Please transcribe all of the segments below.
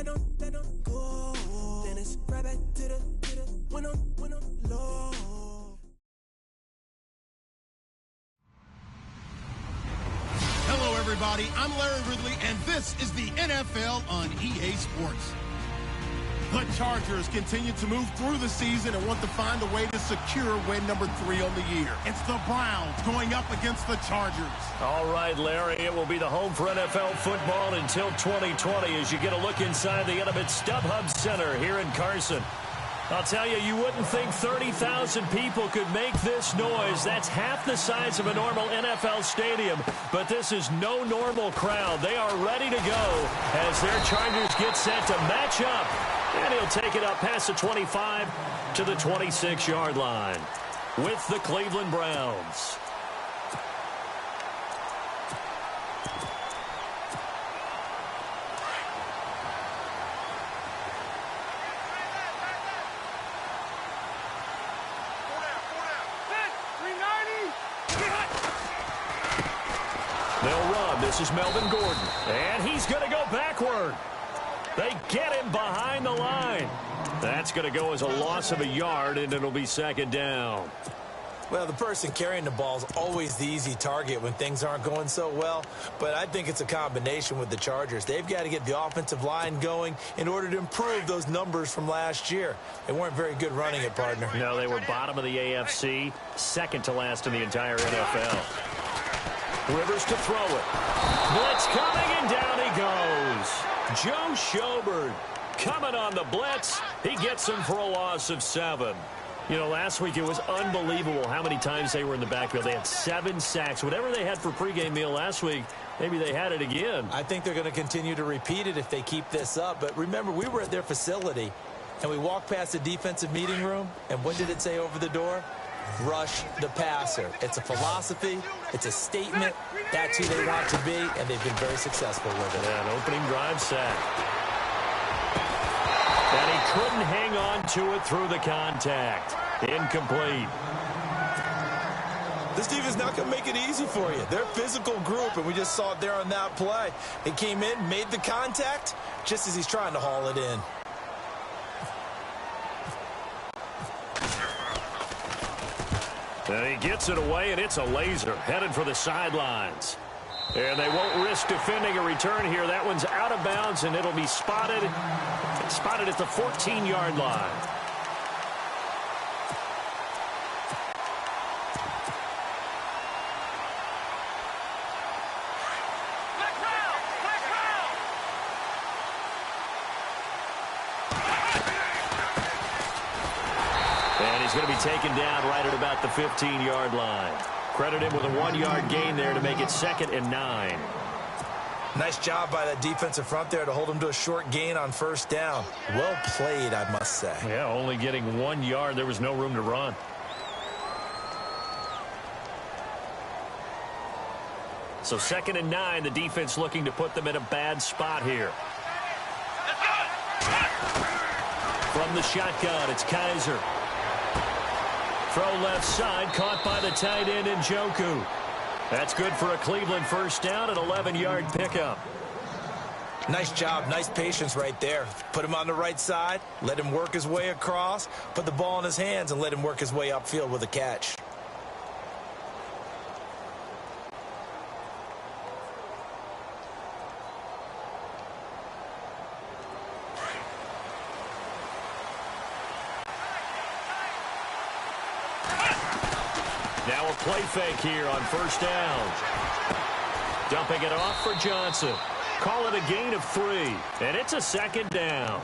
don't go. Then it's right back to the when I'm low. Hello, everybody. I'm Larry Ridley, and this is the NFL on EA Sports. The Chargers continue to move through the season and want to find a way to secure win number 3 on the year. It's the Browns going up against the Chargers. All right, Larry, it will be the home for NFL football until 2020 as you get a look inside the intimate StubHub Center here in Carson. I'll tell you, you wouldn't think 30,000 people could make this noise. That's half the size of a normal NFL stadium. But this is no normal crowd. They are ready to go as their Chargers get set to match up. And he'll take it up past the 25 to the 26-yard line with the Cleveland Browns. They'll run. This is Melvin Gordon. And he's going to go backward. They get him behind the line. That's going to go as a loss of a yard, and it'll be second down. Well, the person carrying the ball is always the easy target when things aren't going so well. But I think it's a combination with the Chargers. They've got to get the offensive line going in order to improve those numbers from last year. They weren't very good running it, partner. No, they were bottom of the AFC, second to last in the entire NFL. Rivers to throw it. Blitz coming, and down he goes. Joe Schobert coming on the blitz. He gets him for a loss of 7. You know, last week it was unbelievable how many times they were in the backfield. They had 7 sacks. Whatever they had for pregame meal last week, maybe they had it again. I think they're going to continue to repeat it if they keep this up. But remember, we were at their facility, and we walked past the defensive meeting room, and what did it say over the door? Rush the passer. It's a philosophy. It's a statement. That's who they want to be, and they've been very successful with it. Yeah, an opening drive sack. And he couldn't hang on to it through the contact. Incomplete. This defense is not going to make it easy for you. They're a physical group, and we just saw it there on that play. He came in, made the contact, just as he's trying to haul it in. And he gets it away, and it's a laser headed for the sidelines. And they won't risk defending a return here. That one's out of bounds, and it'll be spotted at the 14-yard line. And he's going to be taken down right at about the 15-yard line. Credit him with a 1-yard gain there to make it 2nd and 9. Nice job by that defensive front there to hold him to a short gain on first down. Well played, I must say. Yeah, only getting 1 yard. There was no room to run. So 2nd and 9, the defense looking to put them in a bad spot here. From the shotgun, it's Kaiser. Throw left side, caught by the tight end Njoku. That's good for a Cleveland first down, an 11-yard pickup. Nice job, nice patience right there. Put him on the right side, let him work his way across, put the ball in his hands, and let him work his way upfield with a catch. Now a play fake here on first down. Dumping it off for Johnson. Call it a gain of 3, and it's a 2nd down.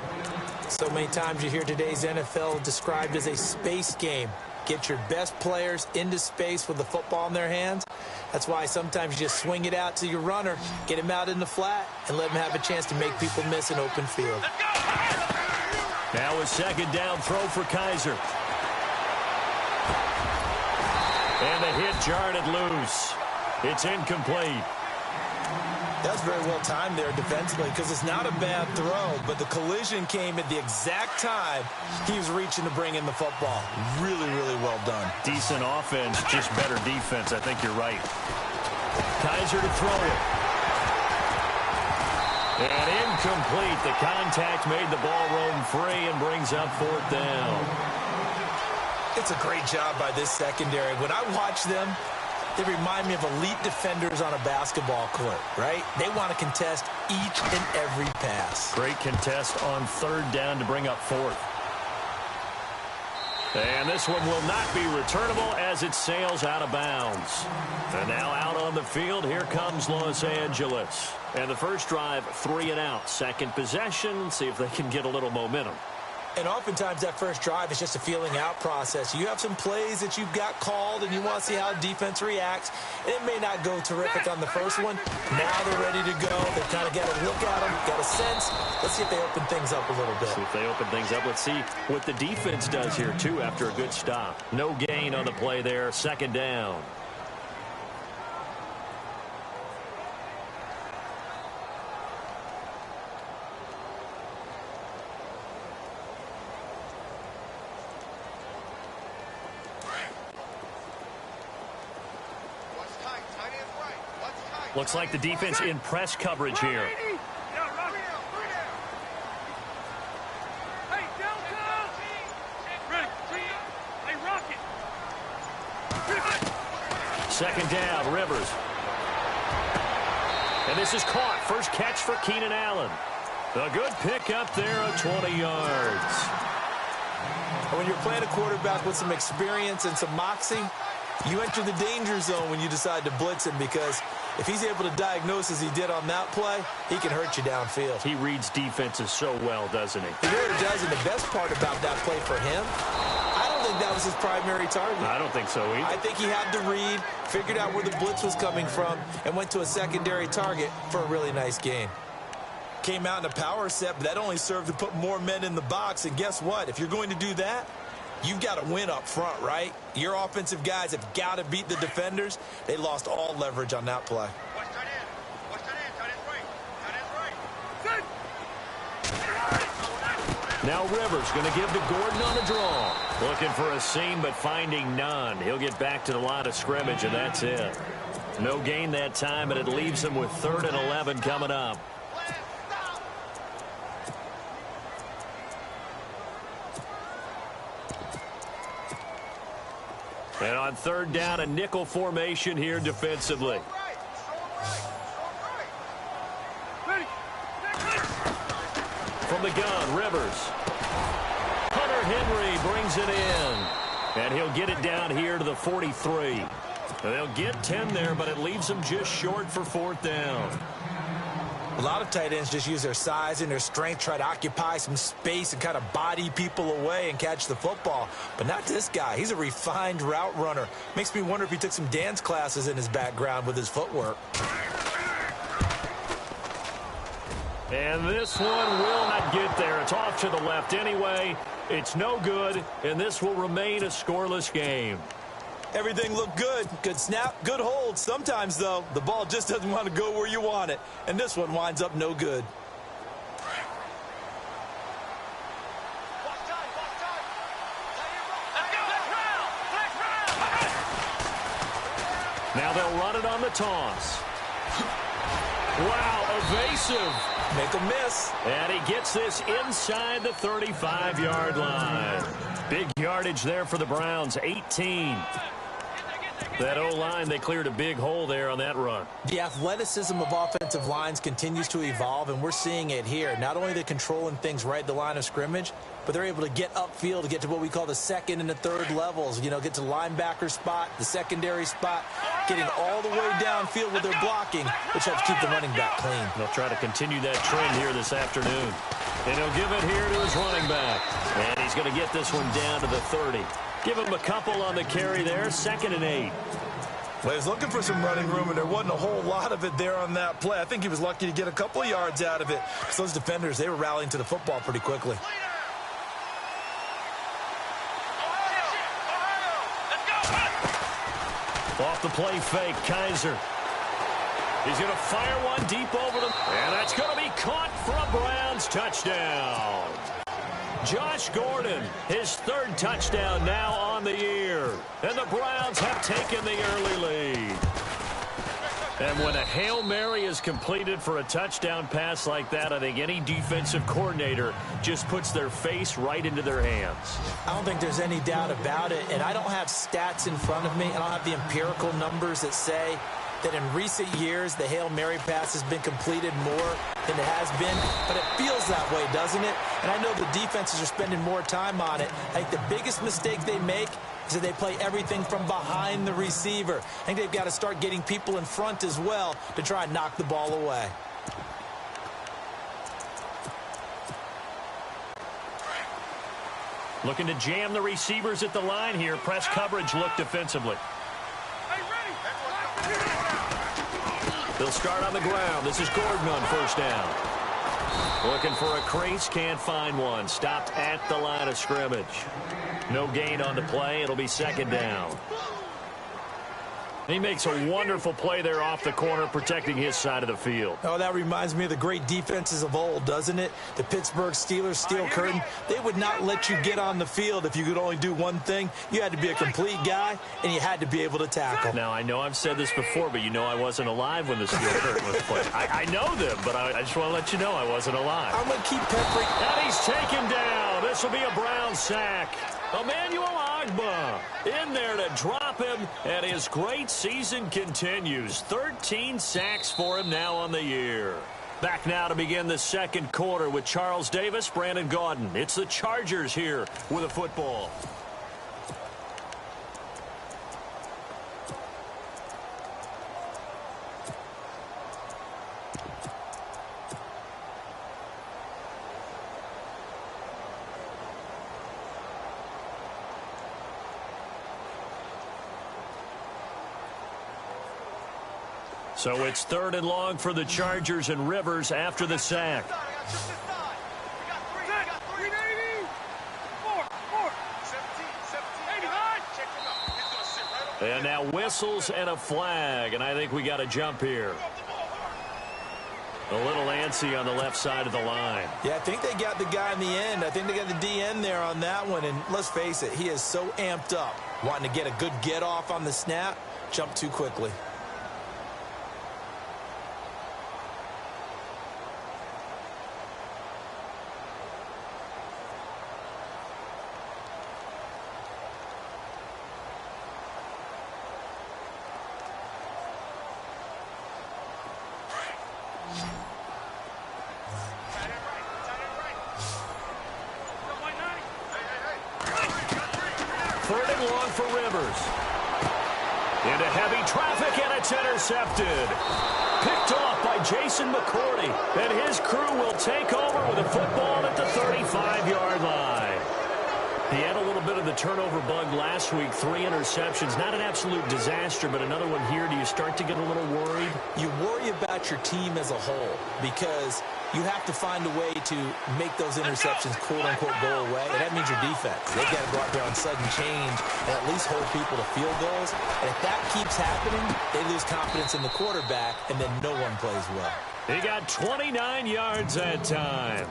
So many times you hear today's NFL described as a space game. Get your best players into space with the football in their hands. That's why sometimes you just swing it out to your runner, get him out in the flat, and let him have a chance to make people miss an open field. Now a 2nd down throw for Kaiser. And the hit jarred it loose. It's incomplete. That was very well timed there defensively because it's not a bad throw, but the collision came at the exact time he was reaching to bring in the football. Really, really well done. Decent offense, just better defense. I think you're right. Kaiser to throw it. And incomplete. The contact made the ball roam free and brings up 4th down. It's a great job by this secondary. When I watch them, they remind me of elite defenders on a basketball court, right? They want to contest each and every pass. Great contest on 3rd down to bring up 4th. And this one will not be returnable as it sails out of bounds. And now out on the field, here comes Los Angeles. And the first drive, 3 and out. Second possession, see if they can get a little momentum. And oftentimes that first drive is just a feeling out process. You have some plays that you've got called and you want to see how defense reacts. It may not go terrific on the first one. Now they're ready to go. They've kind of got a look at them, got a sense. Let's see if they open things up a little bit. See if they open things up. Let's see what the defense does here, too, after a good stop. No gain on the play there. 2nd down. Looks like the defense in press coverage here. Second down, Rivers. And this is caught. First catch for Keenan Allen. A good pickup there of 20 yards. When you're playing a quarterback with some experience and some moxie, you enter the danger zone when you decide to blitz him, because if he's able to diagnose as he did on that play, he can hurt you downfield. He reads defenses so well, doesn't he? He really does, and the best part about that play for him, I don't think that was his primary target. I don't think so either. I think he had to read, figured out where the blitz was coming from, and went to a secondary target for a really nice gain. Came out in a power set, but that only served to put more men in the box, and guess what? If you're going to do that, you've got to win up front, right? Your offensive guys have got to beat the defenders. They lost all leverage on that play. Now Rivers going to give to Gordon on a draw. Looking for a seam, but finding none. He'll get back to the line of scrimmage, and that's it. No gain that time, but it leaves him with 3rd and 11 coming up. And on 3rd down, a nickel formation here defensively. From the gun, Rivers. Hunter Henry brings it in. And he'll get it down here to the 43. They'll get 10 there, but it leaves them just short for 4th down. A lot of tight ends just use their size and their strength, try to occupy some space and kind of body people away and catch the football. But not this guy. He's a refined route runner. Makes me wonder if he took some dance classes in his background with his footwork. And this one will not get there. It's off to the left anyway. It's no good, and this will remain a scoreless game. Everything looked good. Good snap, good hold. Sometimes, though, the ball just doesn't want to go where you want it. And this one winds up no good. Now they'll run it on the toss. Wow, evasive. Make a miss. And he gets this inside the 35-yard line. Big yardage there for the Browns, 18. That O-line, they cleared a big hole there on that run. The athleticism of offensive lines continues to evolve, and we're seeing it here. Not only are they controlling things right at the line of scrimmage, but they're able to get upfield to get to what we call the 2nd and the 3rd levels. You know, get to the linebacker spot, the secondary spot, getting all the way downfield with their blocking, which helps keep the running back clean. They'll try to continue that trend here this afternoon. And he'll give it here to his running back. And he's going to get this one down to the 30. Give him a couple on the carry there, 2nd and 8. Well, he was looking for some running room, and there wasn't a whole lot of it there on that play. I think he was lucky to get a couple of yards out of it. So those defenders, they were rallying to the football pretty quickly. Off the play fake, Kaiser. He's going to fire one deep over them. And that's going to be caught for a Browns touchdown. Josh Gordon, his 3rd touchdown now on the year. And the Browns have taken the early lead. And when a Hail Mary is completed for a touchdown pass like that, I think any defensive coordinator just puts their face right into their hands. I don't think there's any doubt about it, and I don't have stats in front of me. I don't have the empirical numbers that say that in recent years the Hail Mary pass has been completed more than it has been, but it feels that way, doesn't it? And I know the defenses are spending more time on it. I think the biggest mistake they make is that they play everything from behind the receiver. I think they've got to start getting people in front as well to try and knock the ball away. Looking to jam the receivers at the line here. Press coverage look defensively. They'll start on the ground. This is Gordon on first down. Looking for a crease, can't find one. Stopped at the line of scrimmage. No gain on the play. It'll be second down. He makes a wonderful play there off the corner, protecting his side of the field. Oh, that reminds me of the great defenses of old, doesn't it? The Pittsburgh Steelers, Steel Curtain, they would not let you get on the field if you could only do one thing. You had to be a complete guy, and you had to be able to tackle. Now, I know I've said this before, but you know I wasn't alive when the Steel Curtain was played. I know them, but I just want to let you know I wasn't alive. I'm going to keep peppering. And he's taken down. This will be a Brown sack. Emmanuel Ogbah in there to drop him, and his great season continues. 13 sacks for him now on the year. Back now to begin the second quarter with Charles Davis, Brandon Gaudin. It's the Chargers here with a football. So it's third and long for the Chargers, and Rivers after the sack. And now whistles and a flag, and I think we got a jump here. A little antsy on the left side of the line. Yeah, I think they got the guy in the end. I think they got the DN there on that one, and let's face it, he is so amped up, wanting to get a good get off on the snap, jump too quickly. Third and long for Rivers. Into heavy traffic, and it's intercepted. Picked off by Jason McCourty, and his crew will take over with a football at the 35-yard line. He had a little bit of the turnover bug last week, 3 interceptions. Not an absolute disaster, but another one here. Do you start to get a little worried? You worry about your team as a whole because you have to find a way to make those interceptions, quote-unquote, go away, and that means your defense. They've got to go out there on sudden change and at least hold people to field goals. And if that keeps happening, they lose confidence in the quarterback, and then no one plays well. He got 29 yards that time.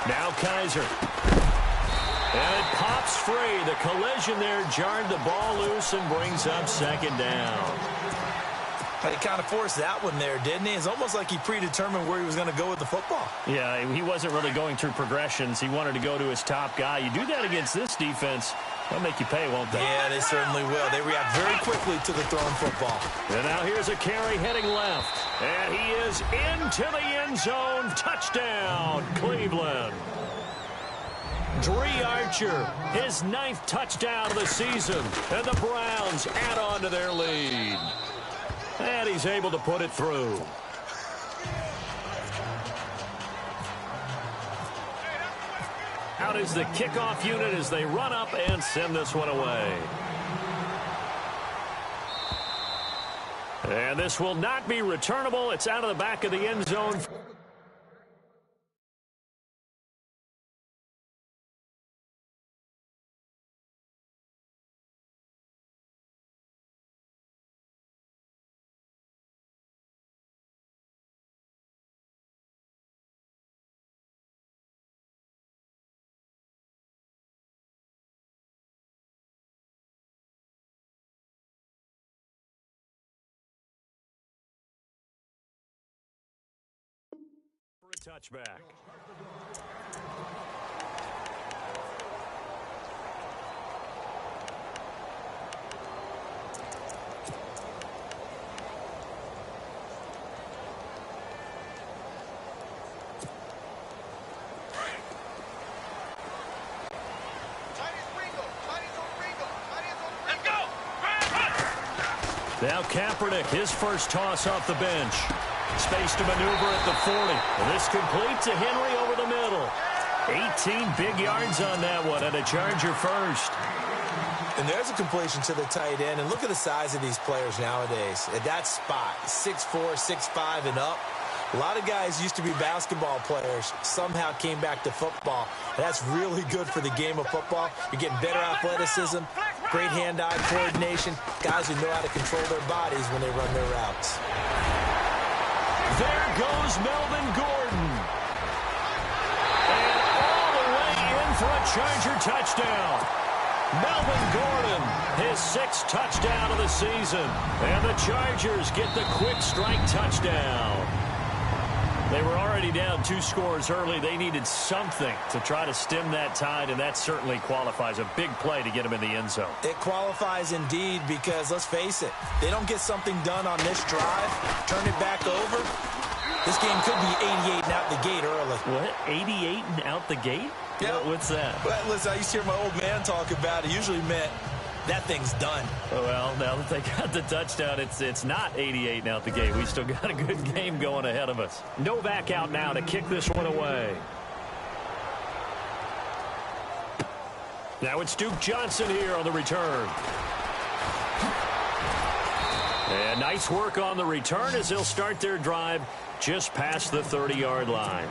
Now Kaiser. And it pops free. The collision there jarred the ball loose and brings up second down. He kind of forced that one there, didn't he? It's almost like he predetermined where he was going to go with the football. Yeah, he wasn't really going through progressions. He wanted to go to his top guy. You do that against this defense, they'll make you pay, won't they? Yeah, they certainly will. They react very quickly to the thrown football. And now here's a carry heading left. And he is into the end zone. Touchdown, Cleveland. Dree Archer, his 9th touchdown of the season. And the Browns add on to their lead. And he's able to put it through. Out is the kickoff unit as they run up and send this one away. And this will not be returnable. It's out of the back of the end zone. touchback. Now Kaepernick, his first toss off the bench. Space to maneuver at the 40. And this complete to Henry over the middle. 18 big yards on that one, and a Charger first. And there's a completion to the tight end. And look at the size of these players nowadays. At that spot, 6'4", 6'5", and up. A lot of guys used to be basketball players, somehow came back to football. That's really good for the game of football. You're getting better athleticism, great hand-eye coordination, guys who know how to control their bodies when they run their routes. There goes Melvin Gordon. And all the way in for a Charger touchdown. Melvin Gordon, his 6th touchdown of the season. And the Chargers get the quick strike touchdown. They were already down 2 scores early. They needed something to try to stem that tide, and that certainly qualifies. A big play to get them in the end zone. It qualifies indeed because, let's face it, they don't get something done on this drive, turn it back over. This game could be 88 and out the gate early. What? 88 and out the gate? Yeah. What's that? Well, listen, I used to hear my old man talk about it. Usually meant that thing's done. Well, now that they got the touchdown, it's not 88 and out the gate. We still got a good game going ahead of us. Novak out now to kick this one away. Now it's Duke Johnson here on the return. And nice work on the return as they'll start their drive just past the 30-yard line.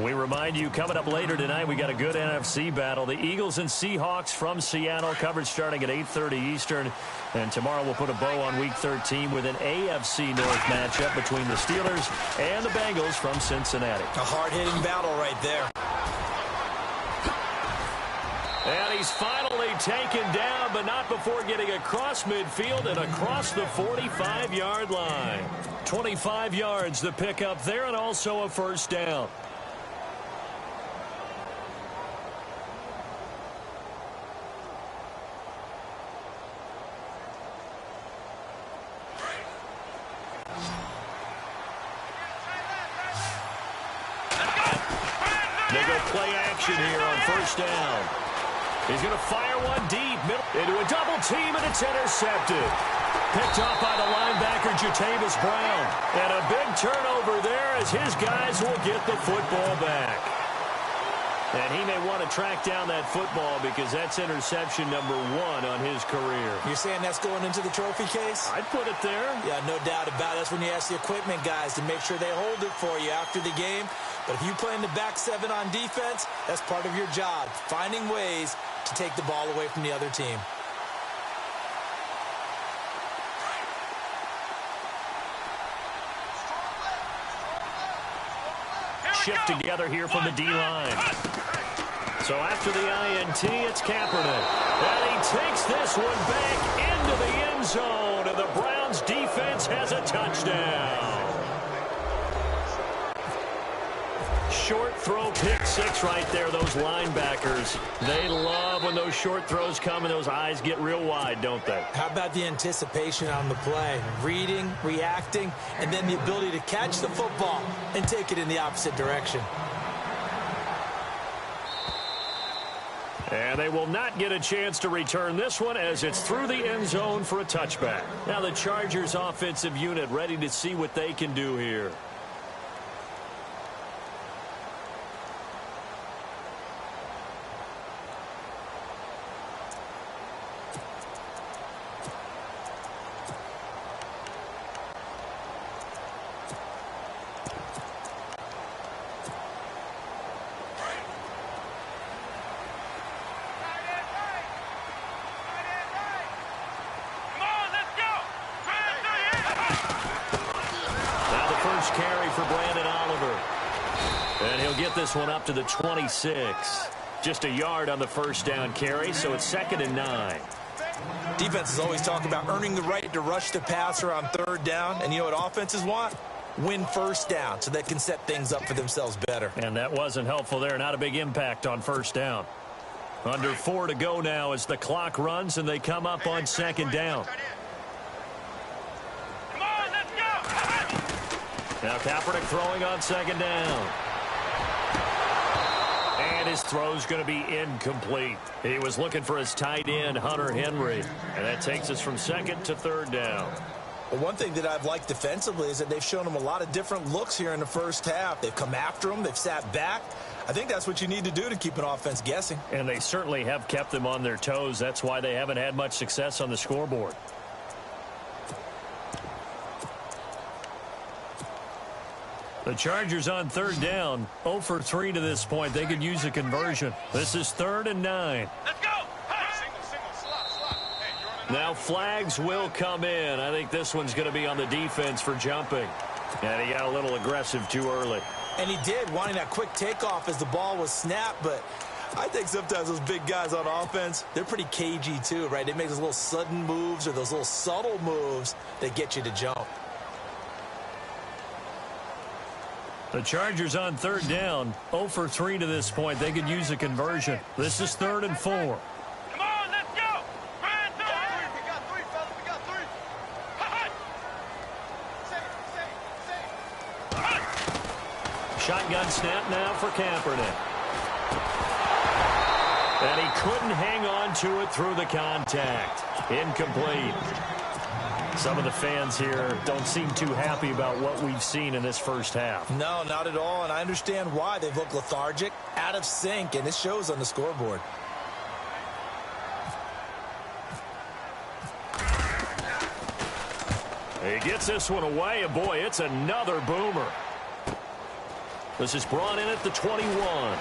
We remind you, coming up later tonight, we got a good NFC battle. The Eagles and Seahawks from Seattle, coverage starting at 8:30 Eastern. And tomorrow we'll put a bow on Week 13 with an AFC North matchup between the Steelers and the Bengals from Cincinnati. A hard-hitting battle right there. And he's finally taken down, but not before getting across midfield and across the 45-yard line. 25 yards the pickup there, and also a first down. They go play action here on first down. He's going to fire one deep into a double team, and it's intercepted. Picked off by the linebacker, Jatavis Brown. And a big turnover there as his guys will get the football back. And he may want to track down that football because that's interception number 1 on his career. You're saying that's going into the trophy case? I'd put it there. Yeah, no doubt about it. That's when you ask the equipment guys to make sure they hold it for you after the game. But if you play in the back 7 on defense, that's part of your job, finding ways to take the ball away from the other team. Shift together here from the D-line. So after the INT, it's Kaepernick. And he takes this one back into the end zone, and the Browns defense has a touchdown. Short throw, pick 6 right there. Those linebackers, they love when those short throws come and those eyes get real wide, don't they? How about the anticipation on the play? Reading, reacting, and then the ability to catch the football and take it in the opposite direction. And they will not get a chance to return this one as it's through the end zone for a touchback. Now the Chargers offensive unit ready to see what they can do here. Carry for Brandon Oliver. And he'll get this one up to the 26. Just a yard on the first down carry, so it's 2nd and 9. Defenses always talk about earning the right to rush the passer on 3rd down. And you know what offenses want? win first down so they can set things up for themselves better. And that wasn't helpful there. Not a big impact on first down. Under 4 to go now as the clock runs and they come up on second down. Come on, let's go. Now Kaepernick throwing on second down. And his throw's going to be incomplete. He was looking for his tight end, Hunter Henry. And that takes us from second to third down. Well, one thing that I've liked defensively is that they've shown him a lot of different looks here in the first half. They've come after him. They've sat back. I think that's what you need to do to keep an offense guessing. And they certainly have kept them on their toes. That's why they haven't had much success on the scoreboard. The Chargers on third down, 0 for 3 to this point. They could use a conversion. This is 3rd and 9. Let's go. Single, slot. Hey, you're on Now flags will come in. I think this one's going to be on the defense for jumping. And he got a little aggressive too early. And he did, wanting that quick takeoff as the ball was snapped. But I think sometimes those big guys on offense, they're pretty cagey too, right? They make those little sudden moves or those little subtle moves that get you to jump. The Chargers on third down, 0 for 3 to this point. They could use a conversion. This is 3rd and 4. Come on, let's go. We got three, fellas. We got three. Shotgun snap now for Kaepernick. And he couldn't hang on to it through the contact. Incomplete. Some of the fans here don't seem too happy about what we've seen in this first half. No, not at all, and I understand why. They've looked lethargic, out of sync, and it shows on the scoreboard. He gets this one away, and boy, it's another boomer. This is brought in at the 21.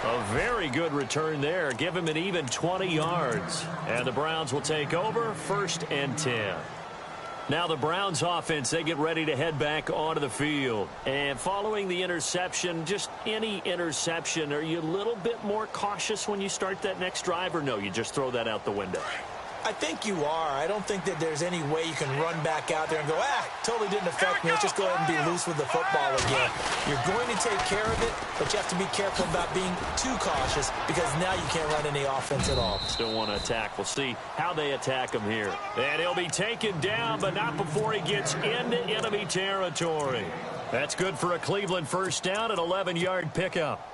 A very good return there. Give him an even 20 yards. And the Browns will take over, 1st and 10. Now the Browns offense, they get ready to head back onto the field. And following the interception, just any interception, are you a little bit more cautious when you start that next drive, or no, you just throw that out the window? I think you are. I don't think that there's any way you can run back out there and go, totally didn't affect me. Let's just go ahead and be loose with the football again. You're going to take care of it, but you have to be careful about being too cautious because now you can't run any offense at all. Still want to attack. We'll see how they attack him here. And he'll be taken down, but not before he gets into enemy territory. That's good for a Cleveland first down, an 11-yard pickup.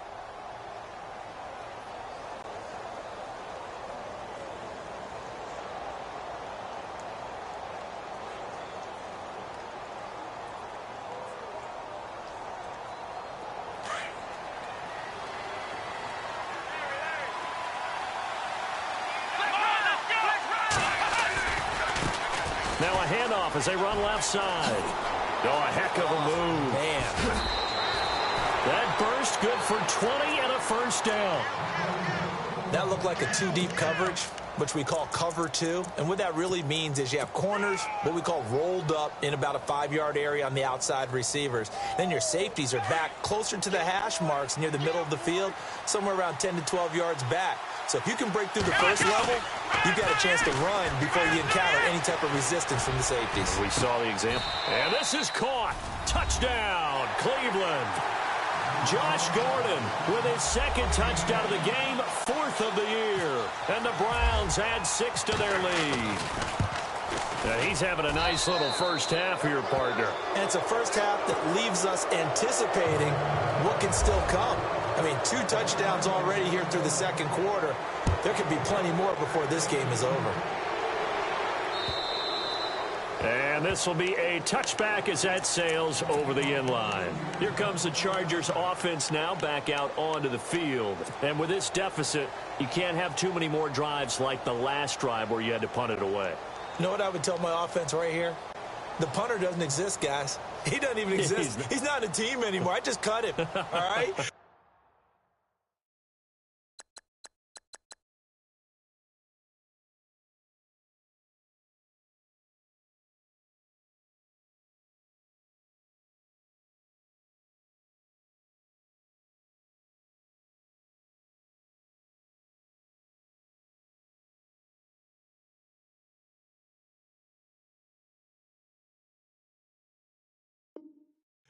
Now a handoff as they run left side. Oh, a heck of a move. Man. That burst good for 20 and a first down. That looked like a two-deep coverage, which we call cover two. And what that really means is you have corners, what we call rolled up in about a 5-yard area on the outside receivers. Then your safeties are back closer to the hash marks near the middle of the field, somewhere around 10 to 12 yards back. So if you can break through the first level, you've got a chance to run before you encounter any type of resistance from the safeties. We saw the example. And this is caught. Touchdown, Cleveland. Josh Gordon with his 2nd touchdown of the game, 4th of the year. And the Browns add 6 to their lead. Now he's having a nice little first half here, partner. And it's a first half that leaves us anticipating what can still come. I mean, 2 touchdowns already here through the 2nd quarter. There could be plenty more before this game is over. And this will be a touchback as that sails over the end line. Here comes the Chargers offense now back out onto the field. And with this deficit, you can't have too many more drives like the last drive where you had to punt it away. You know what I would tell my offense right here? The punter doesn't exist, guys. He doesn't even exist. He's not a team anymore. I just cut him. All right?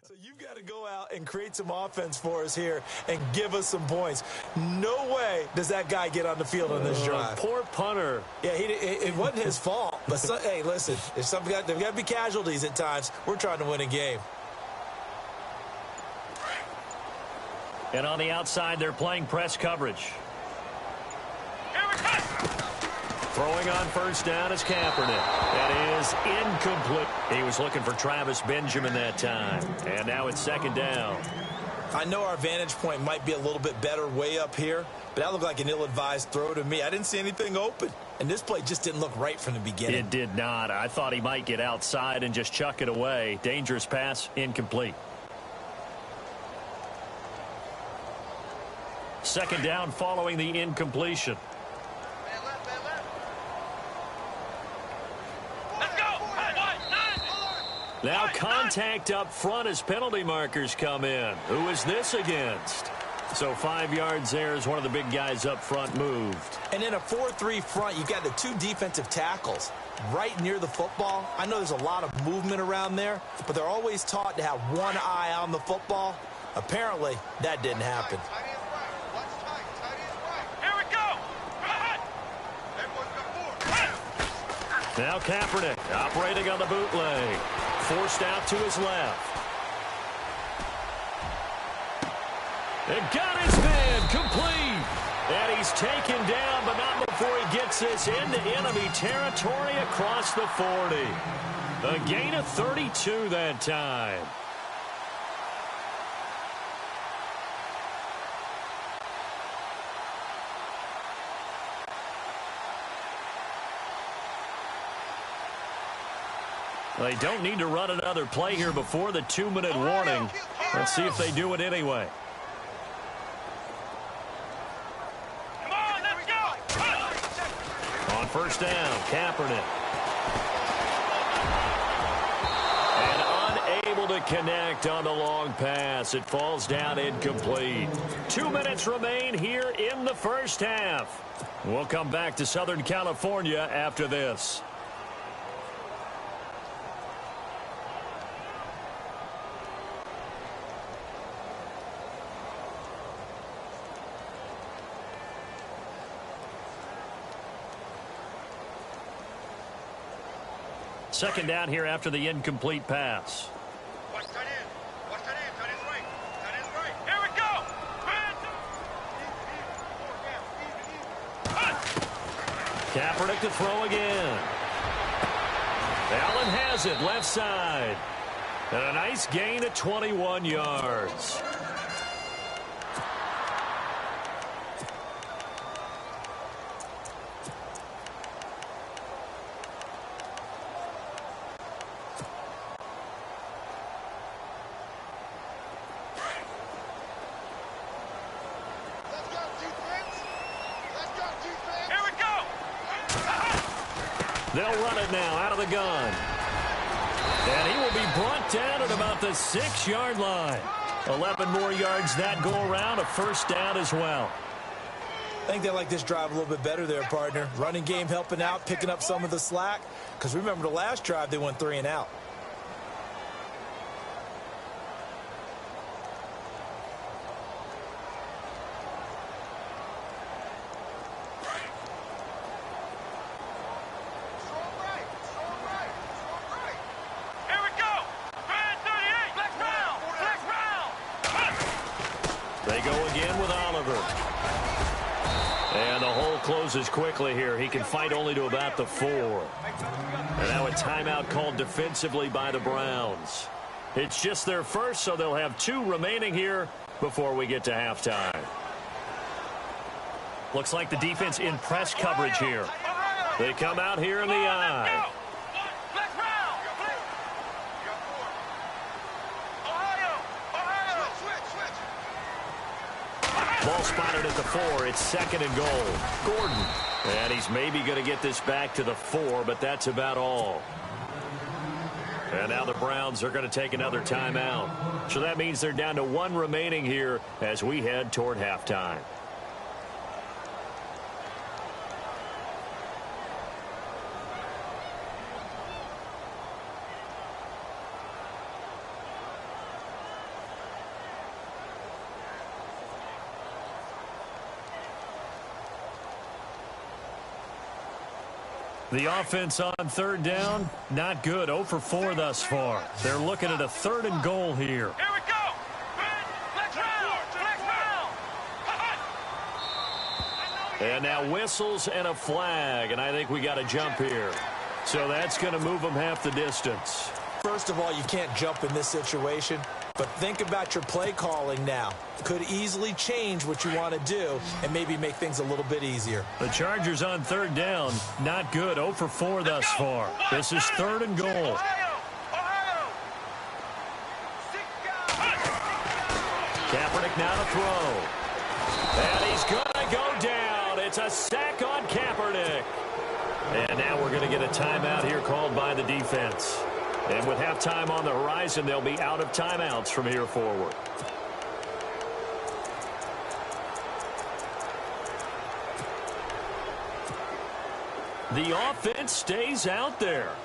So you've got to go out and create some offense for us here and give us some points. No way does that guy get on the field on this drive. Poor punter. Yeah, it wasn't his fault. But hey, listen, there's got to be casualties at times. We're trying to win a game. And on the outside, they're playing press coverage. Throwing on first down is Kaepernick. That is incomplete. He was looking for Travis Benjamin that time. And now it's second down. I know our vantage point might be a little bit better way up here, but that looked like an ill-advised throw to me. I didn't see anything open. And this play just didn't look right from the beginning. It did not. I thought he might get outside and just chuck it away. Dangerous pass, incomplete. Second down following the incompletion. Now contact up front as penalty markers come in. Who is this against? So 5 yards there as one of the big guys up front moved. And in a 4-3 front, you've got the two defensive tackles right near the football. I know there's a lot of movement around there, but they're always taught to have one eye on the football. Apparently, that didn't happen. Now Kaepernick operating on the bootleg. Forced out to his left. And got his man complete. And he's taken down, but not before he gets this into enemy territory across the 40. A gain of 32 that time. They don't need to run another play here before the 2-minute warning. Let's see if they do it anyway. Come on, let's go! On first down, Kaepernick. And unable to connect on the long pass. It falls down incomplete. 2 minutes remain here in the first half. We'll come back to Southern California after this. Second down here after the incomplete pass. Watch tight end. Watch tight end. Tight end's right. Tight end's right. Here we go. Kaepernick to throw again. Allen has it left side. And a nice gain of 21 yards. They'll run it now out of the gun. And he will be brought down at about the 6-yard line. 11 more yards that go around, a first down as well. I think they like this drive a little bit better there, partner. Running game helping out, picking up some of the slack. Because remember the last drive, they went 3 and out. Closes quickly here. He can fight only to about the 4. And now a timeout called defensively by the Browns. It's just their first, so they'll have 2 remaining here before we get to halftime. Looks like the defense in press coverage here. They come out here in the eye. Ball spotted at the 4. It's second and goal. Gordon. And he's maybe going to get this back to the 4, but that's about all. And now the Browns are going to take another timeout. So that means they're down to 1 remaining here as we head toward halftime. The offense on third down, not good. 0 for 4 thus far. They're looking at a 3rd and goal here. Here we go. Flex round. Flex round. And now whistles and a flag, and I think we got a jump here. So that's going to move them half the distance. First of all, you can't jump in this situation, but think about your play calling now. Could easily change what you want to do and maybe make things a little bit easier. The Chargers on third down, not good. 0 for 4 thus far. This is 3rd and goal. Ohio. Kaepernick now to throw. And he's going to go down. It's a sack on Kaepernick. And now we're going to get a timeout here called by the defense. And with halftime on the horizon, they'll be out of timeouts from here forward. The offense stays out there.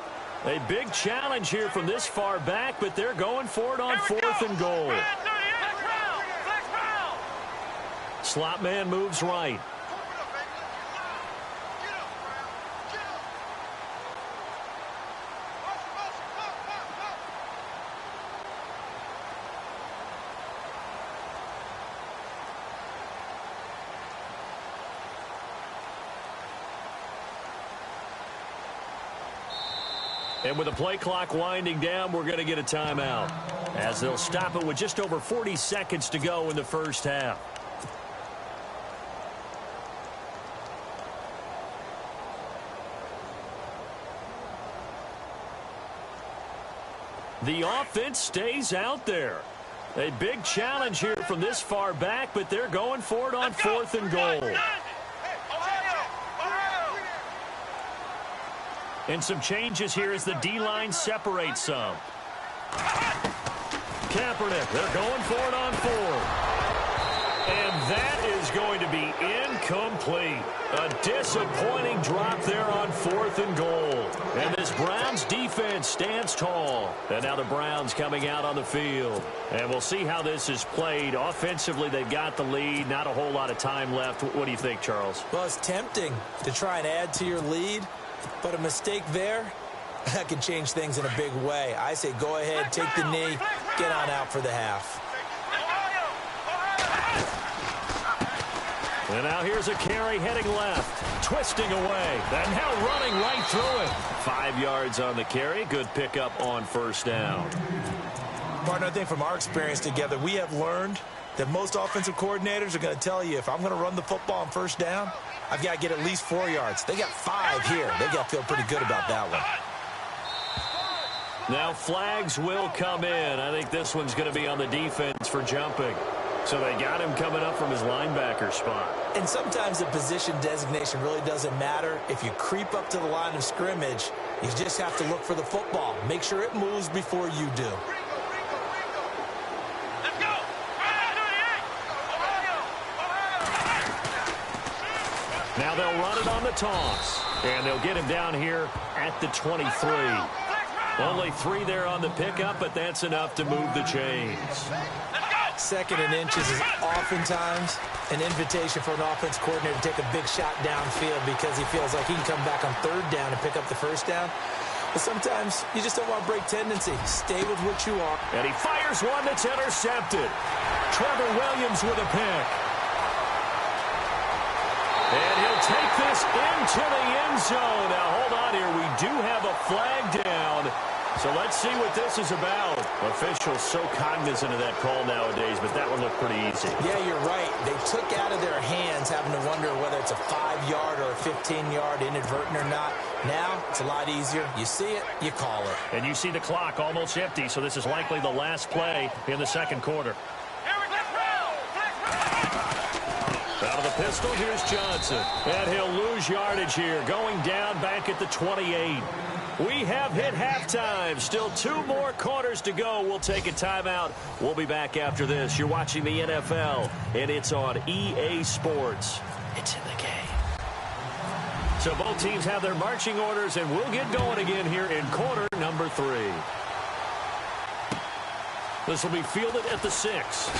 A big challenge here from this far back, but they're going for it on 4th and goal. Slot man moves right. And with the play clock winding down, we're going to get a timeout, as they'll stop it with just over 40 seconds to go in the first half. The offense stays out there. A big challenge here from this far back, but they're going for it on 4th and goal. And some changes here as the D-line separates some. Kaepernick, they're going for it on 4th. And that is going to be incomplete. A disappointing drop there on 4th and goal. And this Browns defense stands tall. And now the Browns coming out on the field. And we'll see how this is played. Offensively, they've got the lead. Not a whole lot of time left. What do you think, Charles? Well, it's tempting to try and add to your lead, but a mistake there, that can change things in a big way. I say go ahead, take the knee, get on out for the half. And now here's a carry heading left, twisting away, and now running right through it. 5 yards on the carry, good pickup on 1st down. Partner, I think from our experience together, we have learned that most offensive coordinators are going to tell you, if I'm going to run the football on 1st down, I've got to get at least 4 yards. They got 5 here. They got to feel pretty good about that one. Now flags will come in. I think this one's going to be on the defense for jumping. So they got him coming up from his linebacker spot. And sometimes the position designation really doesn't matter. If you creep up to the line of scrimmage, you just have to look for the football. Make sure it moves before you do. Let's go. Now they'll run it on the toss. And they'll get him down here at the 23. Only 3 there on the pickup, but that's enough to move the chains. 2nd and inches is oftentimes an invitation for an offense coordinator to take a big shot downfield because he feels like he can come back on 3rd down and pick up the 1st down. But sometimes you just don't want to break tendency. Stay with what you are. And he fires one that's intercepted. Trevor Williams with a pick. And he'll take this into the end zone. Now, hold on here. We do have a flag down. So let's see what this is about. Officials so cognizant of that call nowadays, but that one looked pretty easy. Yeah, you're right. They took out of their hands having to wonder whether it's a 5-yard or a 15-yard inadvertent or not. Now, it's a lot easier. You see it, you call it. And you see the clock almost empty, so this is likely the last play in the 2nd quarter. Out of the pistol, here's Johnson. And he'll lose yardage here, going down back at the 28. We have hit halftime. Still 2 more quarters to go. We'll take a timeout. We'll be back after this. You're watching the NFL, and it's on EA Sports. It's in the game. So both teams have their marching orders, and we'll get going again here in quarter number 3. This will be fielded at the 6.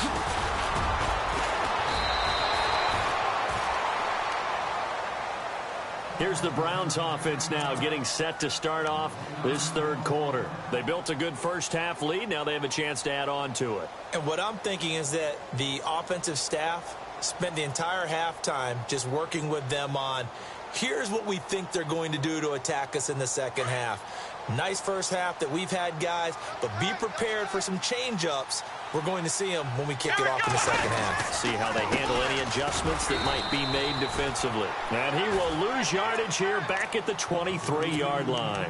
Here's the Browns offense now getting set to start off this third quarter. They built a good first half lead. Now they have a chance to add on to it. And what I'm thinking is that the offensive staff spent the entire halftime just working with them on, here's what we think they're going to do to attack us in the second half. Nice first half that we've had, guys, but be prepared for some change-ups. We're going to see them when we kick it off in the second half. See how they handle any adjustments that might be made defensively. And he will lose yardage here back at the 23-yard line.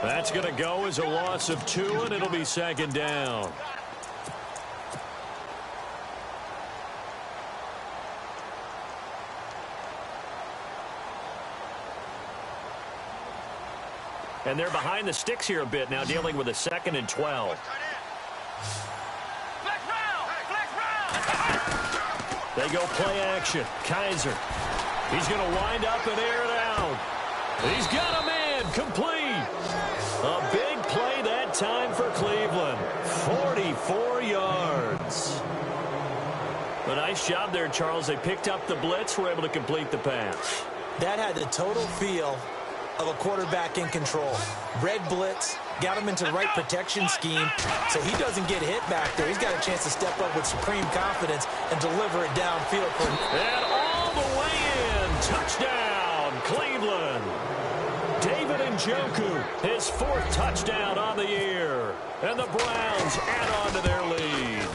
That's going to go as a loss of 2, and it'll be second down. And they're behind the sticks here a bit now, dealing with a 2nd and 12. They go play action. Kaiser. He's going to wind up and air it out. He's got a man complete. A big play that time for Cleveland. 44 yards. A nice job there, Charles. They picked up the blitz, were able to complete the pass. That had the total feel of a quarterback in control. Red blitz, got him into the right protection scheme, so he doesn't get hit back there. He's got a chance to step up with supreme confidence and deliver it downfield. And all the way in. Touchdown, Cleveland. David Njoku, his 4th touchdown on the year. And the Browns add on to their lead.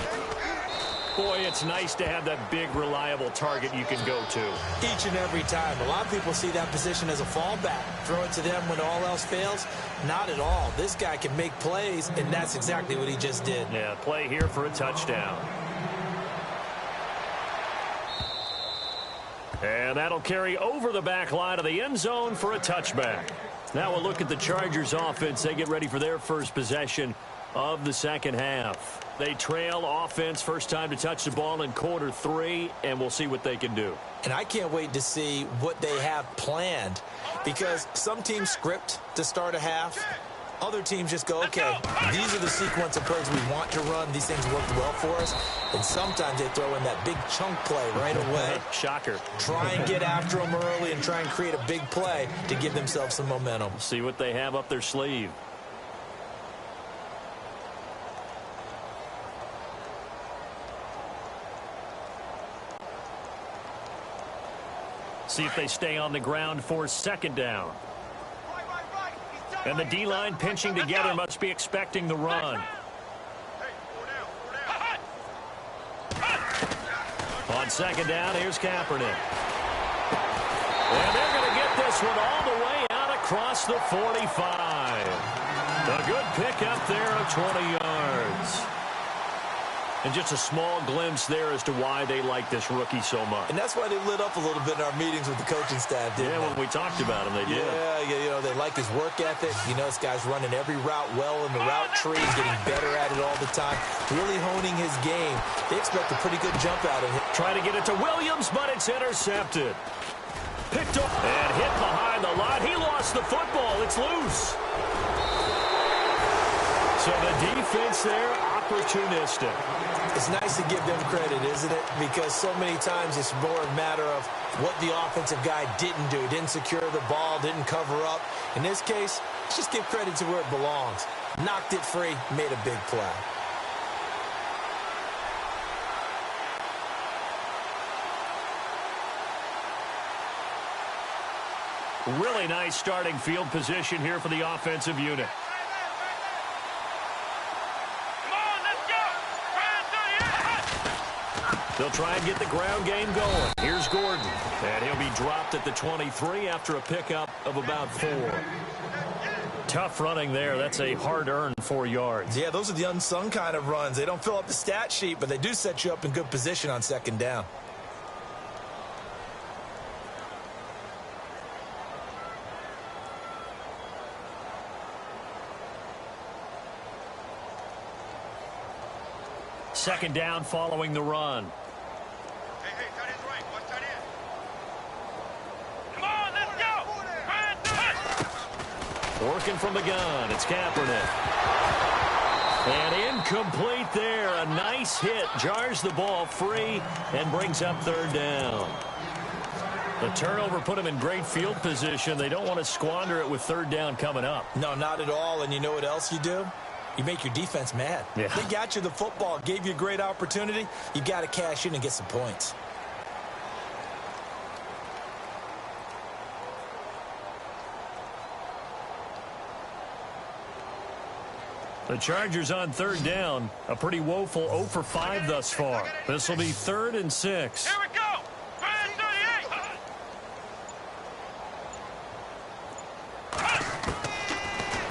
Boy, it's nice to have that big, reliable target you can go to. Each and every time. A lot of people see that position as a fallback. Throw it to them when all else fails. Not at all. This guy can make plays, and that's exactly what he just did. Yeah, play here for a touchdown. And that'll carry over the back line of the end zone for a touchback. Now we'll look at the Chargers offense. They get ready for their first possession of the second half. They trail offense, first time to touch the ball in quarter 3, and we'll see what they can do. And I can't wait to see what they have planned, because some teams script to start a half. Other teams just go, okay, these are the sequence of plays we want to run. These things worked well for us. And sometimes they throw in that big chunk play right away. Shocker. Try and get after them early and try and create a big play to give themselves some momentum. See what they have up their sleeve. See if they stay on the ground for second down. And the D-line pinching together, must be expecting the run. On second down, here's Kaepernick. And they're going to get this one all the way out across the 45. A good pickup there of 20 yards. And just a small glimpse there as to why they like this rookie so much. And that's why they lit up a little bit in our meetings with the coaching staff, didn't they? Yeah, when we talked about him, they did. Yeah, you know, they like his work ethic. You know, this guy's running every route well in the route tree, getting better at it all the time, really honing his game. They expect a pretty good jump out of him. Trying to get it to Williams, but it's intercepted. Picked up and hit behind the line. He lost the football. It's loose. So the defense there, opportunistic. It's nice to give them credit, isn't it? Because so many times it's more a matter of what the offensive guy didn't do. Didn't secure the ball, didn't cover up. In this case, let's just give credit to where it belongs. Knocked it free, made a big play. Really nice starting field position here for the offensive unit. They'll try and get the ground game going. Here's Gordon. And he'll be dropped at the 23 after a pickup of about 4. Tough running there. That's a hard-earned 4 yards. Yeah, those are the unsung kind of runs. They don't fill up the stat sheet, but they do set you up in good position on second down. Second down following the run. Hey, tight end's right. Watch tight end. Come on, let's go. Working from the gun. It's Kaepernick. And incomplete there. A nice hit. Jars the ball free and brings up third down. The turnover put them in great field position. They don't want to squander it with third down coming up. No, not at all. And you know what else you do? You make your defense mad. Yeah. They got you the football, gave you a great opportunity. You got to cash in and get some points. The Chargers on third down. A pretty woeful 0 for 5 thus far. This will be 3rd and 6. Here we go. 38.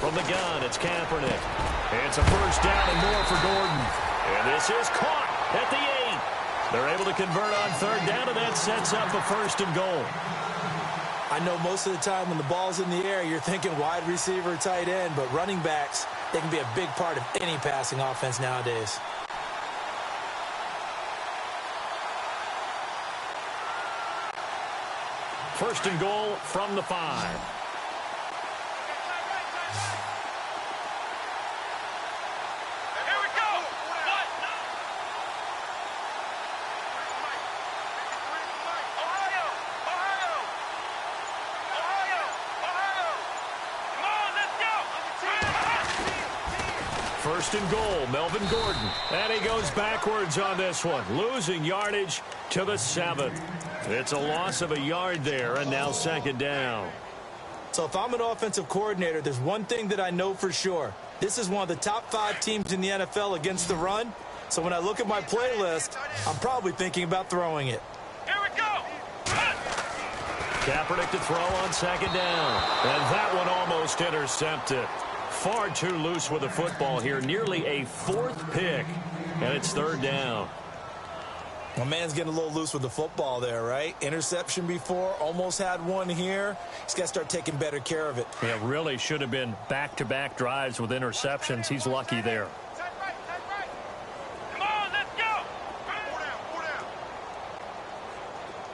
From the gun, it's Kaepernick. It's a first down and more for Gordon. And this is caught at the 8. They're able to convert on third down, and that sets up a 1st and goal. I know most of the time when the ball's in the air, you're thinking wide receiver, tight end, but running backs, they can be a big part of any passing offense nowadays. First and goal from the 5. Here we go. Ohio. Come on, let's go. First and goal, Melvin Gordon. And he goes backwards on this one, losing yardage to the 7. It's a loss of a yard there, and now 2nd down. So if I'm an offensive coordinator, there's one thing that I know for sure. This is one of the top 5 teams in the NFL against the run. So when I look at my playlist, I'm probably thinking about throwing it. Here we go. Kaepernick to throw on 2nd down. And that one almost intercepted. Far too loose with the football here. Nearly a 4th pick. And it's 3rd down. My man's getting a little loose with the football there, right? Interception before, almost had one here. He's got to start taking better care of it. Yeah, really should have been back-to-back drives with interceptions. He's lucky there. Come on, let's go. 4 down.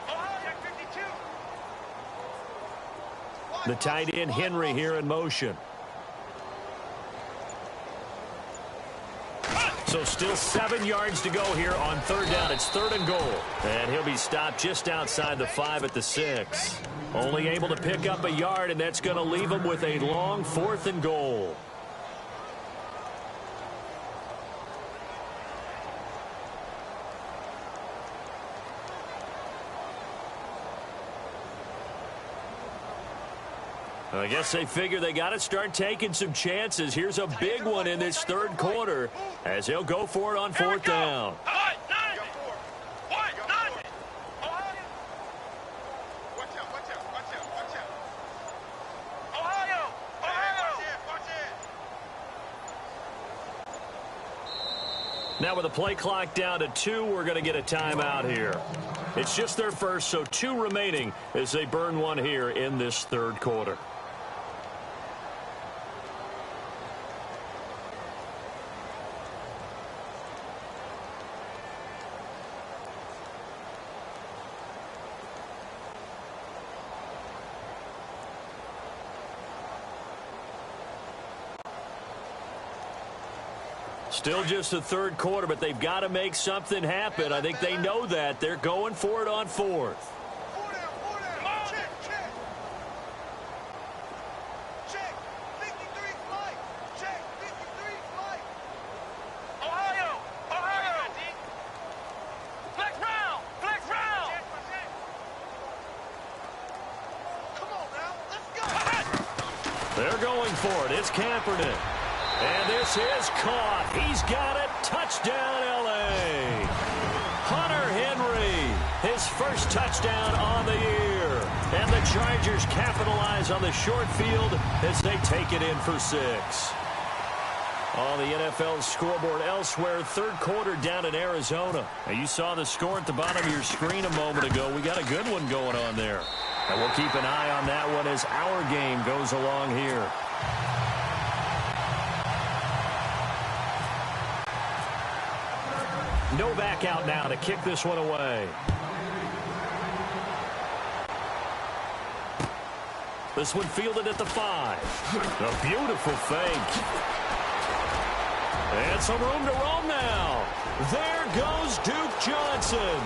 Ohio, 52. The tight end Henry here in motion. So still 7 yards to go here on third down. It's 3rd and goal. And he'll be stopped just outside the 5 at the 6. Only able to pick up a yard, and that's going to leave him with a long 4th and goal. I guess they figure they got to start taking some chances. Here's a big one in this 3rd quarter as he'll go for it on 4th down. Now with the play clock down to 2, we're going to get a timeout here. It's just their first, so 2 remaining as they burn one here in this 3rd quarter. Still just the 3rd quarter, but they've got to make something happen. I think they know that. They're going for it on 4th. Check. 53 flight. Check. 53 flight. Ohio. Flex round. Come on now. Let's go. They're going for it. It's Kaepernick. And this is caught. He's got it. Touchdown, L.A. Hunter Henry, his first touchdown on the year. And the Chargers capitalize on the short field as they take it in for 6. On the NFL scoreboard elsewhere, 3rd quarter down in Arizona. Now, you saw the score at the bottom of your screen a moment ago. We got a good one going on there. And we'll keep an eye on that one as our game goes along here. No back out now to kick this one away. This one fielded at the 5. A beautiful fake. And some room to roam now. There goes Duke Johnson.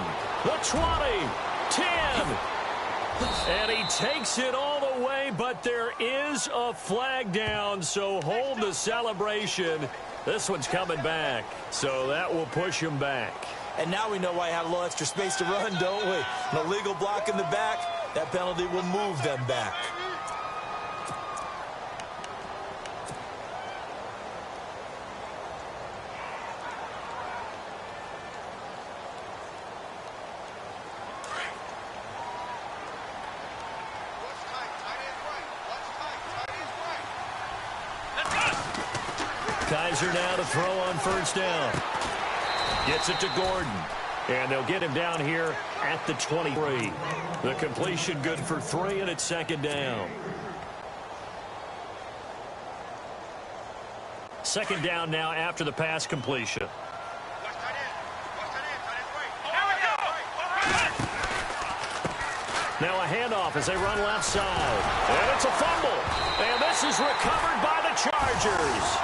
The 20, 10. And he takes it all the way, but there is a flag down, so hold the celebration. This one's coming back, so that will push him back. And now we know why he had a little extra space to run, don't we? An illegal block in the back, that penalty will move them back. Kaiser now to throw on first down. Gets it to Gordon. And they'll get him down here at the 23. The completion good for 3, and it's second down. Second down now after the pass completion. Now a handoff as they run left side. And it's a fumble. And this is recovered by the Chargers.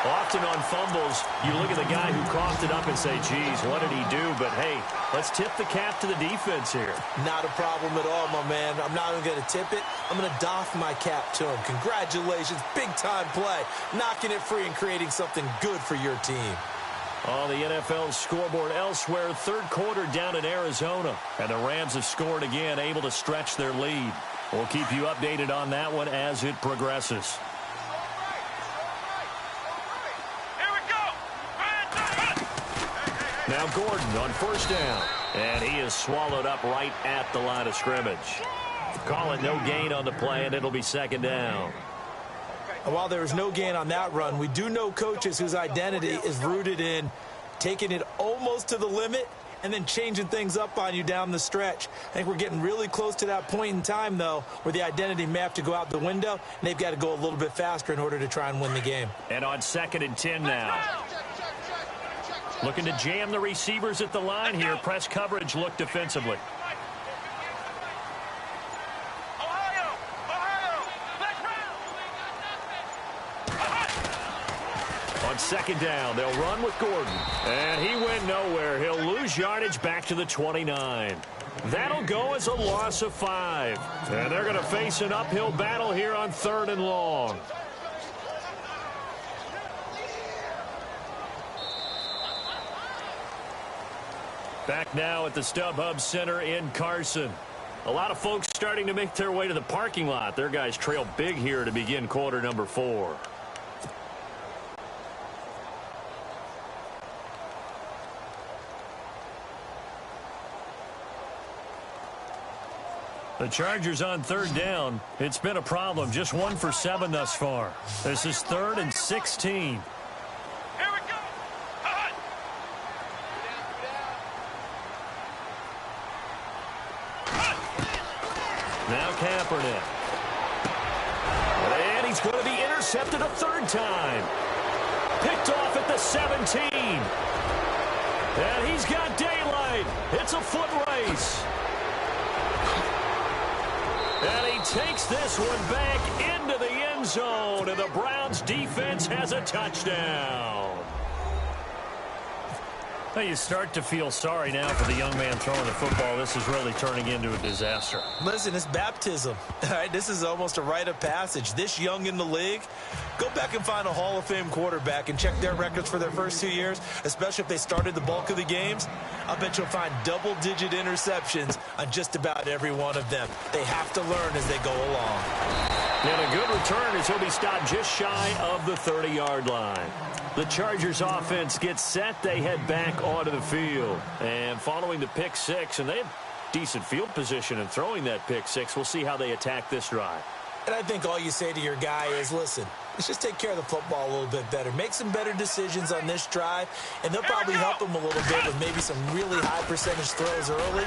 Often on fumbles, you look at the guy who coughed it up and say, geez, what did he do? But, hey, let's tip the cap to the defense here. Not a problem at all, my man. I'm not even going to tip it. I'm going to doff my cap to him. Congratulations. Big-time play. Knocking it free and creating something good for your team. On the NFL scoreboard elsewhere, third quarter down in Arizona. And the Rams have scored again, able to stretch their lead. We'll keep you updated on that one as it progresses. Now Gordon on first down. And he is swallowed up right at the line of scrimmage. Call it no gain on the play, and it'll be second down. And while there was no gain on that run, we do know coaches whose identity is rooted in taking it almost to the limit and then changing things up on you down the stretch. I think we're getting really close to that point in time, though, where the identity may have to go out the window, and they've got to go a little bit faster in order to try and win the game. And on 2nd and 10 now. Looking to jam the receivers at the line here. Press coverage look defensively. On 2nd down, they'll run with Gordon. And he went nowhere. He'll lose yardage back to the 29. That'll go as a loss of 5. And they're going to face an uphill battle here on 3rd and long. Back now at the StubHub Center in Carson. A lot of folks starting to make their way to the parking lot. Their guys trail big here to begin quarter number 4. The Chargers on 3rd down. It's been a problem. Just 1 for 7 thus far. This is 3rd and 16. Now Kaepernick. And he's going to be intercepted a 3rd time. Picked off at the 17. And he's got daylight. It's a foot race. And he takes this one back into the end zone. And the Browns defense has a touchdown. Well, you start to feel sorry now for the young man throwing the football. This is really turning into a disaster. Listen, it's baptism. All right, this is almost a rite of passage. This young in the league, go back and find a Hall of Fame quarterback and check their records for their first 2 years, especially if they started the bulk of the games. I bet you'll find double-digit interceptions on just about every one of them. They have to learn as they go along. And a good return as he'll be stopped just shy of the 30-yard line. The Chargers offense gets set. They head back onto the field. And following the pick 6, and they have decent field position in throwing that pick 6. We'll see how they attack this drive. And I think all you say to your guy is, listen, let's just take care of the football a little bit better. Make some better decisions on this drive, and they'll probably help him a little bit with maybe some really high percentage throws early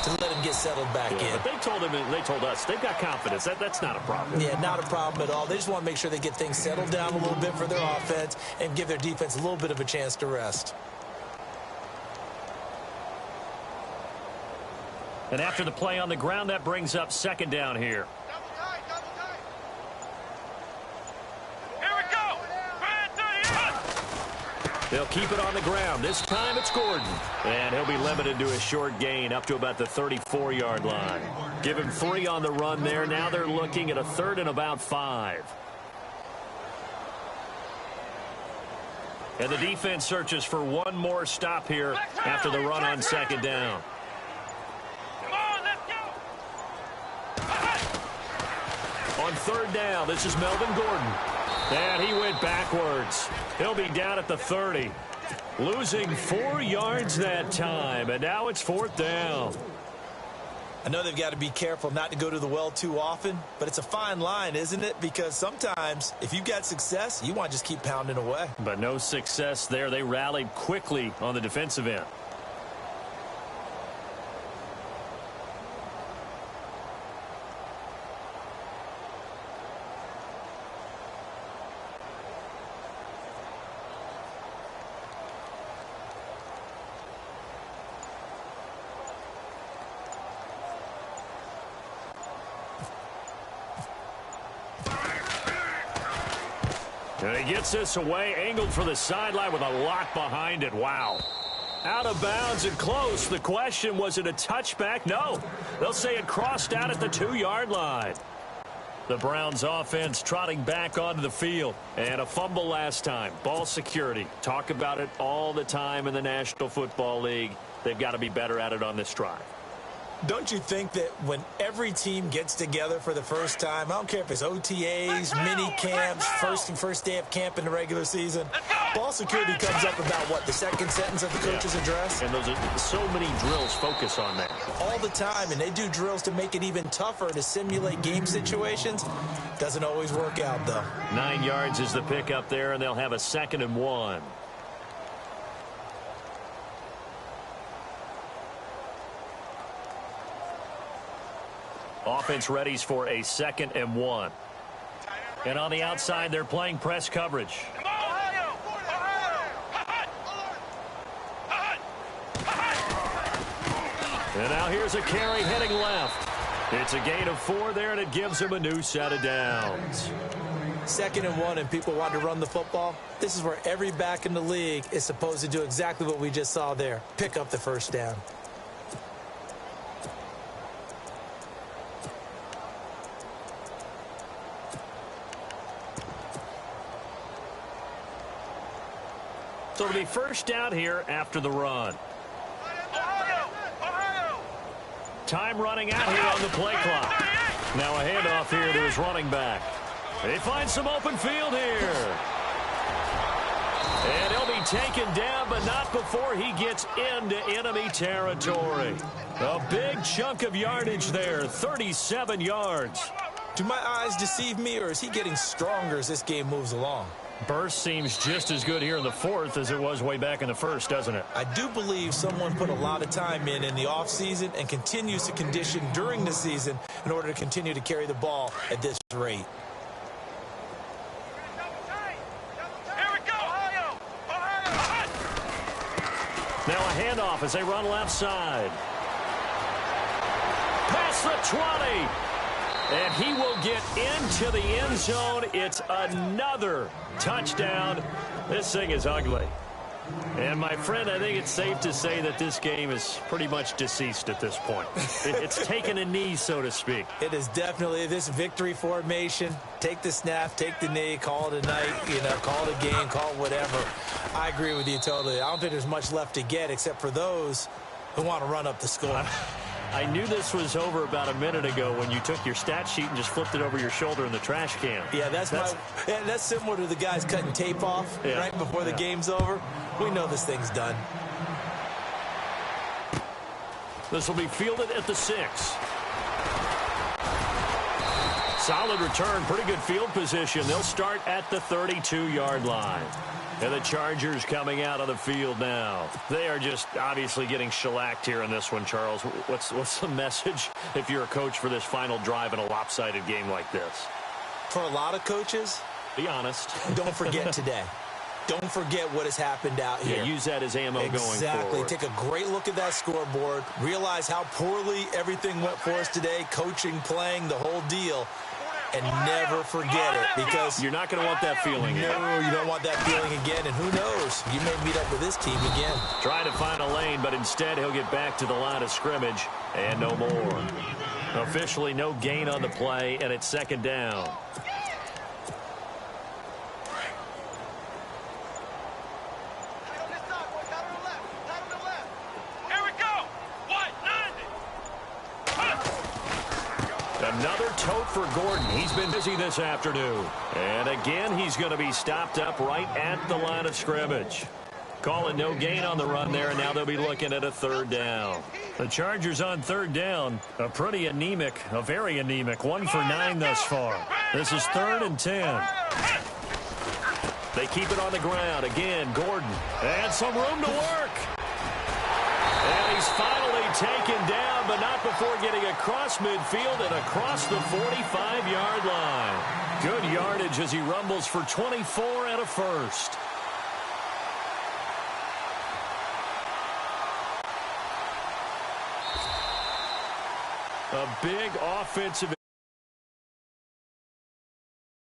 to let him get settled back in. But they told him, and they told us, they've got confidence. That's not a problem. Yeah, not a problem at all. They just want to make sure they get things settled down a little bit for their offense and give their defense a little bit of a chance to rest. And after the play on the ground, that brings up 2nd down here. They'll keep it on the ground. This time it's Gordon. And he'll be limited to a short gain up to about the 34-yard line. Give him 3 on the run there. Now they're looking at a 3rd and about 5. And the defense searches for one more stop here after the run on 2nd down. Come on, let's go. On 3rd down, this is Melvin Gordon. And he went backwards. He'll be down at the 30. Losing 4 yards that time. And now it's 4th down. I know they've got to be careful not to go to the well too often, but it's a fine line, isn't it? Because sometimes if you've got success, you want to just keep pounding away. But no success there. They rallied quickly on the defensive end. And he gets this away, angled for the sideline with a lot behind it. Wow. Out of bounds and close. The question, was it a touchback? No. They'll say it crossed out at the 2-yard line. The Browns offense trotting back onto the field. And a fumble last time. Ball security. Talk about it all the time in the National Football League. They've got to be better at it on this drive. Don't you think that when every team gets together for the first time, I don't care if it's OTAs, mini camps, first day of camp in the regular season, ball security comes up about what, the second sentence of the coach's address? And those are so many drills focus on that. All the time, and they do drills to make it even tougher to simulate game situations. Doesn't always work out, though. 9 yards is the pickup there, and they'll have a 2nd and 1. Offense readies for a 2nd and 1. And on the outside, they're playing press coverage. Come on, Ohio! And now here's a carry heading left. It's a gain of 4 there, and it gives him a new set of downs. 2nd and 1, and people want to run the football. This is where every back in the league is supposed to do exactly what we just saw there. Pick up the first down. So it'll be first down here after the run. Ohio! Time running out here on the play clock. Now a handoff here to his running back. They find some open field here. And he'll be taken down, but not before he gets into enemy territory. A big chunk of yardage there, 37 yards. Do my eyes deceive me, or is he getting stronger as this game moves along? Burst seems just as good here in the 4th as it was way back in the 1st, doesn't it? I do believe someone put a lot of time in the offseason and continues to condition during the season in order to continue to carry the ball at this rate. Here we go, Ohio! Now a handoff as they run left side. Past the 20. And he will get into the end zone. It's another touchdown. This thing is ugly. And, my friend, I think it's safe to say that this game is pretty much deceased at this point. It's taken a knee, so to speak. It is definitely this victory formation. Take the snap, take the knee, call it a night, call it a game, call it whatever. I agree with you totally. I don't think there's much left to get except for those who want to run up the score. I knew this was over about a minute ago when you took your stat sheet and just flipped it over your shoulder in the trash can. Yeah, that's similar to the guys cutting tape off right before the game's over. We know this thing's done. This will be fielded at the 6. Solid return, pretty good field position. They'll start at the 32-yard line. And the Chargers coming out of the field now. They are just obviously getting shellacked here in this one, Charles. What's the message if you're a coach for this final drive in a lopsided game like this? For a lot of coaches, be honest. Don't forget today. Don't forget what has happened out here. Yeah, use that as ammo going forward. Exactly. Take a great look at that scoreboard. Realize how poorly everything went for us today. Coaching, playing, the whole deal. and never forget it, because you're not going to want that feeling. No, you don't want that feeling again, and who knows? You may meet up with this team again. Trying to find a lane, but instead he'll get back to the line of scrimmage, and no more. Officially no gain on the play, and it's second down. Another tote for Gordon. He's been busy this afternoon. And again, he's going to be stopped up right at the line of scrimmage. Calling no gain on the run there, and now they'll be looking at a third down. The Chargers on third down, a very anemic, 1 for 9 thus far. This is 3rd and 10. They keep it on the ground. Again, Gordon. And some room to work. And he's finally taken down, but not before getting across midfield and across the 45-yard line. Good yardage as he rumbles for 24 and a first. A big offensive